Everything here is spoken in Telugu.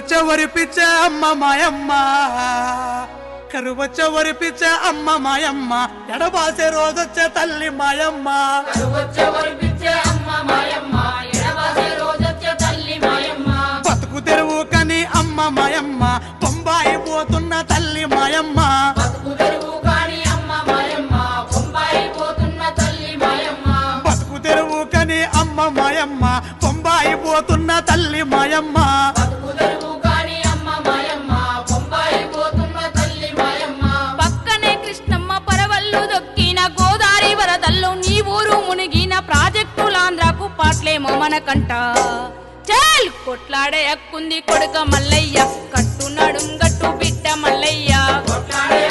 కరువచ్చ వరిపిచ్చే అమ్మ మాయమ్మ కరువచ్చ వరిపిచ్చే అమ్మ మాయమ్మ ఎడబాసే రోజొచ్చే తల్లి మాయమ్మ కరువచ్చ వరిపిచ్చే అమ్మ మాయమ్మ ఎడబాసే రోజొచ్చే తల్లి మాయమ్మ బతుకు తెరువు కని అమ్మ మాయమ్మ బొంబాయి పోతున్న తల్లి మాయమ్మ బతుకు తెరువు కాని అమ్మ మాయమ్మ బొంబాయి పోతున్న తల్లి మాయమ్మ బతుకు తెరువు కని అమ్మ మాయమ్మ బొంబాయి పోతున్న తల్లి మాయమ్మ బతుకు తెరువు కాని అమ్మ మాయమ్మ బొంబాయి పోతున్న తల్లి మాయమ్మ పక్కనే కృష్ణమ్మ పరవళ్ళు దొక్కిన గోదావరి వరదల్లో నీ ఊరు మునిగిన ప్రాజెక్టులాంధ్రకు పాట్లేమో మనకంట చల్ కొట్లాడే హక్కుంది కొడుక మల్లయ్య కట్టు నడుం గట్టు బిడ్డ మల్లయ్య కొట్లాడే